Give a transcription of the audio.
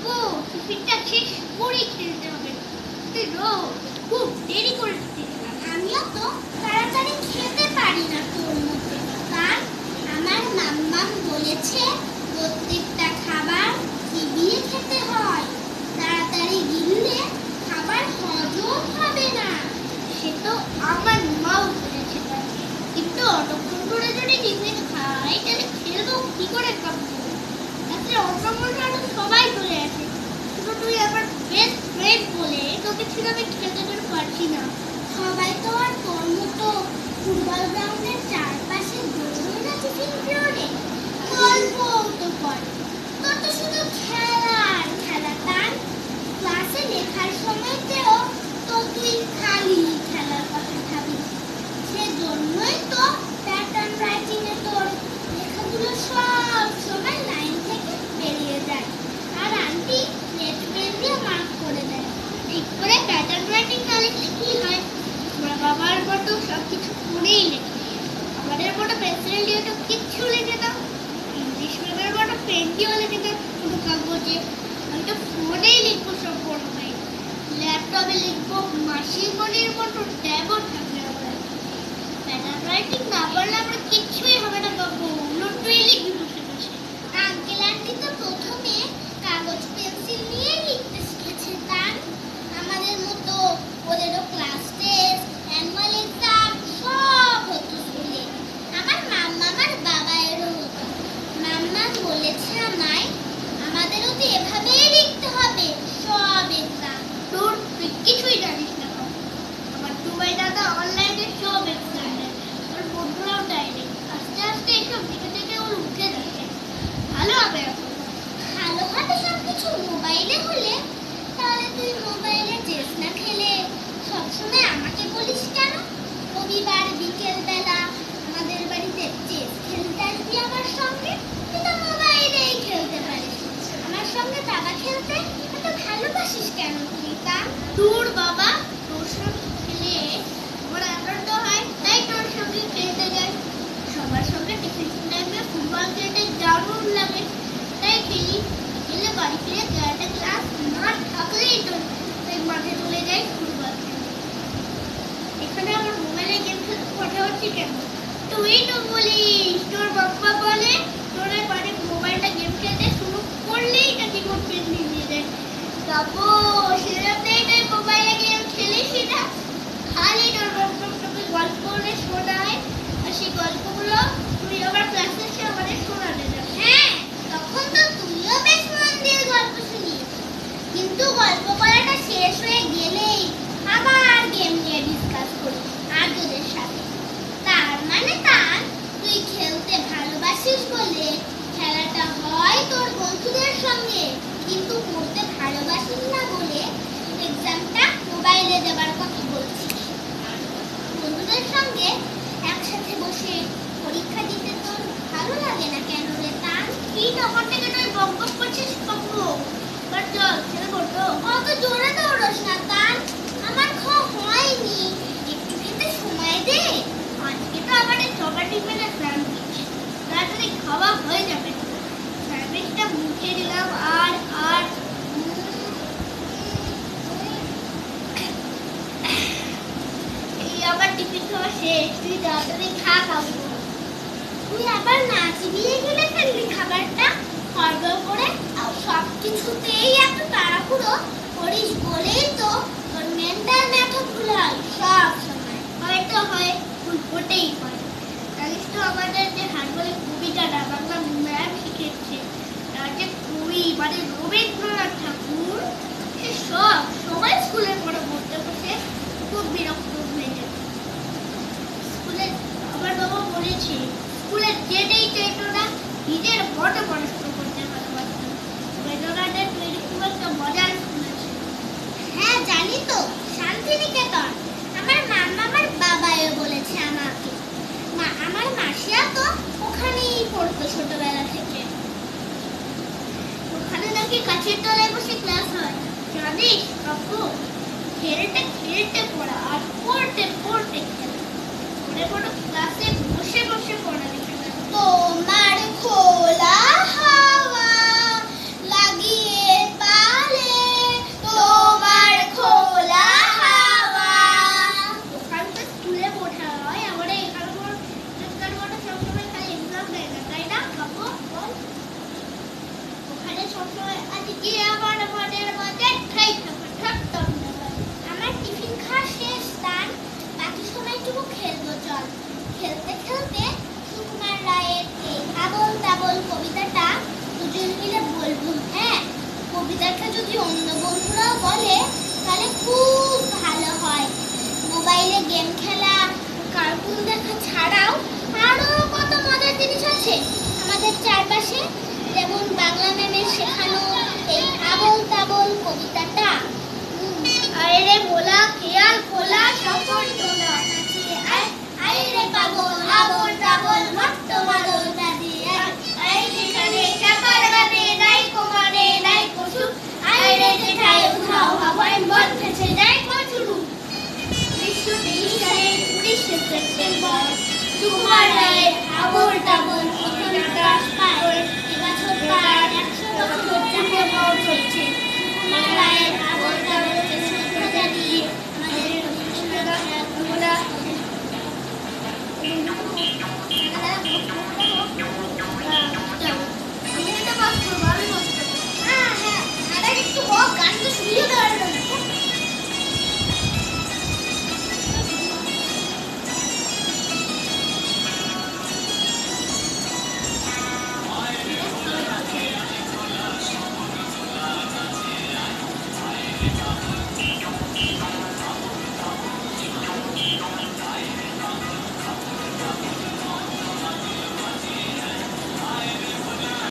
বাবু টিফিনটা শেষ করে খেলতে হবে, খুব দেরি করে আমিও তো তাড়াতাড়ি খেতে পারি না তোর মতো। কারণ আমার মাম্মাম বলেছে প্রত্যেকটা খাবার চিবিয়ে খেতে হয়, তাড়াতাড়ি গিললে খাবার হজম হবে না। সে তো আমার মাও বলেছে, কিন্তু অতক্ষণ করে যদি টিফিন খাই তাহলে খেলবো কি করে? খাবো রাত্রে অন্য সবাই চলে আসে, শুধু তুই আমার বেস্ট ফ্রেন্ড বলে তোকে ছিল আমি খেলতে পারছি না। সবাই তো আর তোর মতো ফুটবল গ্রাউন্ডের চারপাশে দৌড়ে না টিফিন পিরিয়ডে, গল্পও তো করে। তোর তো শুধু খেলা আর খেলা। তার ক্লাসে লেখার সময়তেও তো তুই খালি খেলার কথা ভাবিস। সেজন্যই তো প্যাটার্ন রাইটিং এ তোর লেখাগুলো সব সময় লাইন থেকে বেরিয়ে যায়, আর আন্টি রেড পেন দিয়ে মার্ক করে দেয়। ঠিক করে প্যাটার্ন রাইটিং না লিখলে কি হয়? আমরা বাবার মতো সব কিছু করেই লেখি, আমাদের মতো পেন্সিল দিয়ে তো কিচ্ছু লেখে না। ইংলিশ মিডিয়ামের মতো পেন দিয়েও লেখে না কোনো কাগজে। আমি তো ফোনেই লিখবো সব পড়াই, ল্যাপটপে লিখবো, মাসির মনির মতো ট্যাবও থাকবে আমার। প্যাটার্ন রাইটিং না পারলে আমরা কিচ্ছুই হবে না বাবু, নোটই লিখবি বসে বসে। আঙ্কেল আন্টি তো প্রথমে কাগজ পেন্সিল নিয়ে লিখতে শিখেছে। তার আমাদের মতো ওদেরও ক্লাস টেস্ট, অ্যানুয়াল এক্সাম সব হতো স্কুলে। আমার মাম্মা আমার বাবায়েরও হতো। মাম্মা বলেছে আমায় আমাদেরও তো এভাবেই লিখতে হবে সব এক্সাম। তোর তুই কিছুই জানিস না বাবু। আমার দুবাই দাদা অনলাইনে সব এক্সাম দেয়, ওর বন্ধুরাও দেয়নি। আস্তে আস্তে এসব দেখে দেখে ওর উঠে যাচ্ছে। ভালো হবে এখন। ভালোভাবে সবকিছু মোবাইলে হলে তাহলে তুই মোবাইলে চেস না খেলে সবসময় আমাকে বলিস কেন? রবিবার বিকেল বেলা আমাদের বাড়িতে চেস খেলতে আসবি আমার সঙ্গে, তুই তো মোবাইলেই খেলতে পারিস। আমার সঙ্গে দাবা খেলতে এত ভালোবাসিস কেন তুই? তা দূর বাবা, তোর সঙ্গে খেলে আমার আনন্দ হয়, তাই তোর সঙ্গে খেলতে যাই। সবার সঙ্গে টিফিন টাইমে ফুটবল খেলতে দারুণ লাগে, তাই খেলি। খেলে বাড়ি ফিরে একটা ক্লাস না থাকলেই তো তাই মাঠে চলে যাই ফুটবল খেলতে। এখানে আমার মোবাইলে গেম খেলতে কথা হচ্ছে কেন? তুই তো বলিস, তোর বাবা বলে তোরা বাড়ি মোবাইলটা গেম খেলতে শুরু করলেই নাকি ওর পেন নিয়ে যায়। বাবু সেরকম তাই মোবাইলে গেম খেলিস না, খালি তোর বাবা তোকে গল্প করে শোনায়, আর সেই গল্পগুলো তুই আবার ক্লাসে এসে আমাদের শোনাতে যাস। হ্যাঁ, তখন তো তুইও বেশ মন দিয়ে গল্প শুনিস, কিন্তু গল্প বলাটা শেষ হয়ে গেলেই আবার গেম নিয়ে ডিসকাস করি আর তোদের সাথে। তার মানে তার তুই খেলতে ভালোবাসিস বলে খেলাটা হয় তোর বন্ধুদের সঙ্গে, কিন্তু পড়তে ভালোবাসিস না বলে এক্সামটা মোবাইলে দেবার কথা বলছিস। বন্ধুদের সঙ্গে একসাথে বসে পরীক্ষা দিতে তোর ভালো লাগে না কেন রে? তার তুই তখন থেকে তুই বক বক করছিস বাবু, বাট চল খেলবো তো। অত জোরে দৌড়স না। তার আমার খাওয়া হয়নি, একটু খেতে সময় দে। আজকে তো আমাদের সবার টিফিনে স্যান্ডউইচ, তাড়াতাড়ি খাওয়া হয়ে যাবে। স্যান্ডউইচটা মুখে দিলাম আর আর এই আবার টিফিন খাওয়া শেষ, তুই তাড়াতাড়ি খা খাবো। তুই আবার নাচ দিয়ে গেলে ফেলবি খাবারটা হড়বড় করে। আর সব কিছুতেই এত তাড়াহুড়ো করিস বলেই তো তোর মেন্টাল ম্যাথড ভুল হয় সব সময়। হয়তো হয়, ভুল হতেই পারে। জানিস তো আমাদের যে হারমোনি কবিতাটা বাংলা ম্যাম শিখেছে, তার যে কবি মানে রবীন্দ্রনাথ ঠাকুর, সে সব সময় স্কুলের পড়ে পড়তে বসে খুব বিরক্ত হয়ে যায়। স্কুলে আমার বাবা বলেছে স্কুলে যেতেই চাইতো না, নিজের বড় পড়াশোনা করতে ভালোবাসতো। রবীন্দ্রনাথের তৈরি খুব একটা মজার স্কুল আছে। হ্যাঁ জানি তো, শান্তিনিকেতন। আমার মাম্মা আমার বাবাও বলেছে আমাকে। আমার মাসিয়া তো ওখানেই পড়তো ছোটবেলা থেকে। ওখানে নাকি গাছের তলায় বসে ক্লাস হয়, জানিস বাবু? খেলতে খেলতে পড়া আর পড়তে পড়তে খেলা, পড়ে পড়ে ক্লাসে বসে বসে পড়ালেখা। তোমার খোলা হাওয়া লাগিয়ে পা গিয়ে আমার মনের মধ্যে ঠাই ঠাকুর আমার টিফিন খাওয়া শেষ তার বাকি সময়টুকু খেলবো চল। খেলতে খেলতে সুকুমার রায়ের এই আবোল তাবোল কবিতাটা দুজন মিলে বলবো। হ্যাঁ, কবিতাটা যদি অন্য বন্ধুরাও বলে তাহলে খুব ভালো হয়। মোবাইলে গেম খেলা, কার্টুন দেখা ছাড়াও আরো কত মজার জিনিস আছে আমাদের চারপাশে, যেমন বাংলা ম্যামের শেখানো এই আবোল তাবোল কবিতাটা। আরে রে ভোলা খেয়াল খোলা সকল টোলা আরে রে পাগল আবোল তাবোল মত্ত মাদল বাজিয়ে আই যেখানে টাকার গানে নাই কোমানে নাই কসু আই রে যেখানে উঠাও হাওয়ায় মন ভেসে যায় কচুরু 1923 সালের 19 সেপ্টেম্বর সুকুমার রায়ের আবোল তাবোল প্রথম প্রকাশ পায়। এবছর তার 100 বছর যাকে চলছে। সুকুমার রায়ের আবোল তাবোলকে শ্রদ্ধা জানিয়ে আমাদের আমরা আমি এটা পাস করবো আমি পাস করবো হ্যাঁ, আরে একটু হোক, গান তো শুনিয়ে দেওয়ার জন্য।